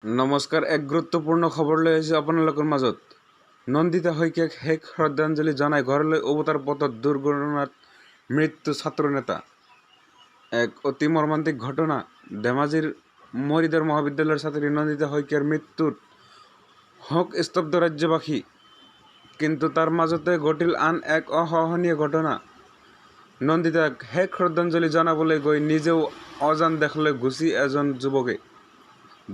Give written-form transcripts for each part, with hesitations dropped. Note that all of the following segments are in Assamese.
নমস্কাৰ। এক গুৰুত্বপূৰ্ণ খবৰ লৈ আহিছোঁ আপোনালোকৰ মাজত। নন্দিতা শইকীয়াক শেষ শ্ৰদ্ধাঞ্জলি জনাই ঘৰলৈ উভতাৰ পথত দুৰ্ঘটনাত মৃত্যু ছাত্ৰনেতা। এক অতি মৰ্মান্তিক ঘটনা। ধেমাজিৰ মৰিধৰ মহাবিদ্যালয়ৰ ছাত্ৰী নন্দিতা শইকীয়াৰ মৃত্যুত শোক স্তব্ধ ৰাজ্যবাসী। কিন্তু তাৰ মাজতে ঘটিল আন এক অসহনীয় ঘটনা। নন্দিতাক শেষ শ্ৰদ্ধাঞ্জলি জনাবলৈ গৈ নিজেও অজান দেশলৈ গুচি এজন যুৱকে।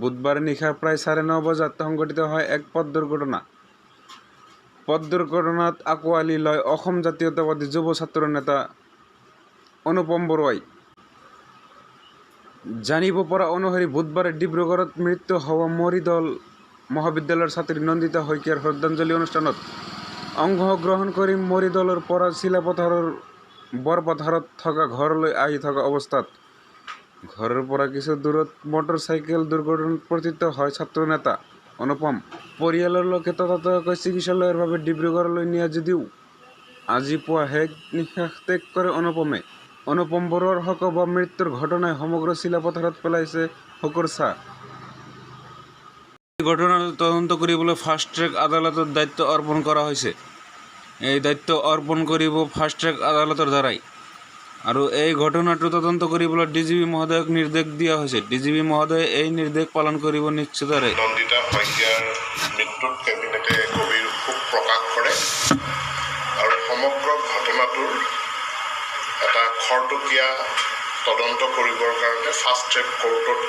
বুধবাৰে নিশা প্ৰায় 9:30 বজাত সংঘটিত হয় এক পথ দুৰ্ঘটনা। পথ দুৰ্ঘটনাত আঁকোৱালি লয় অসম জাতীয়তাবাদী যুৱ ছাত্ৰ নেতা অনুপম বৰুৱাই। জানিব পৰা অনুসৰি বুধবাৰে ডিব্ৰুগড়ত মৃত্যু হোৱা মৰিধল মহাবিদ্যালয়ৰ ছাত্ৰী নন্দিতা শইকীয়াৰ শ্ৰদ্ধাঞ্জলি অনুষ্ঠানত অংশগ্ৰহণ কৰি মৰিধলৰ পৰা চিলাপথাৰৰ বৰপথাৰত থকা ঘৰলৈ আহি থকা অৱস্থাত ঘৰৰ পৰা কিছু দূৰত মটৰ চাইকেল দুৰ্ঘটনাত পতিত হয় ছাত্ৰ নেতা অনুপম। পৰিয়ালৰ লোকে ততাতৈয়াকৈ চিকিৎসালয়ৰ বাবে ডিব্ৰুগড়লৈ নিয়ে যদিও আজি পুৱা শেষ নিশ্বাস ত্যাগ কৰে অনুপমে। অনুপম বৰুৱাৰ শোক বা মৃত্যুৰ ঘটনাই সমগ্ৰ চিলাপথাৰত পেলাইছে শোকৰ ছাঁ। এই ঘটনাটো তদন্ত কৰিবলৈ ফাষ্ট ট্ৰেক আদালতত দায়িত্ব অৰ্পণ কৰা হৈছে। এই দায়িত্ব অৰ্পণ কৰিব ফাষ্ট ট্ৰেক আদালতৰ দ্বাৰাই। আৰু এই ঘটনাটো তদন্ত কৰিবলৈ ডিজিপি মহোদয়ক নিৰ্দেশ দিয়া হৈছে। ডিজিপি মহোদয়ে এই নিৰ্দেশ পালন কৰিব নিশ্চিতৰে। নন্দিতা শইকীয়াৰ মৃত্যুত কেবিনেটে গভীৰ শোক প্ৰকাশ কৰে আৰু সমগ্ৰ ঘটনাটোৰ এটা খৰতকীয়া তদন্ত কৰিবৰ কাৰণে ফাষ্ট ট্ৰেক কোৰ্টত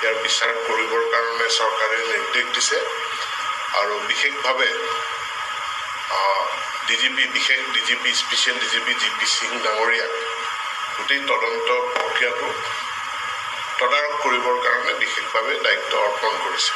ইয়াৰ বিচাৰ কৰিবৰ কাৰণে চৰকাৰে নিৰ্দেশ দিছে। আৰু বিশেষভাৱে DGP special DGP GP Singh ডাঙৰীয়াক গোটেই তদন্ত প্ৰক্ৰিয়াটো তদাৰক কৰিবৰ কাৰণে বিশেষভাৱে দায়িত্ব অৰ্পণ কৰিছে।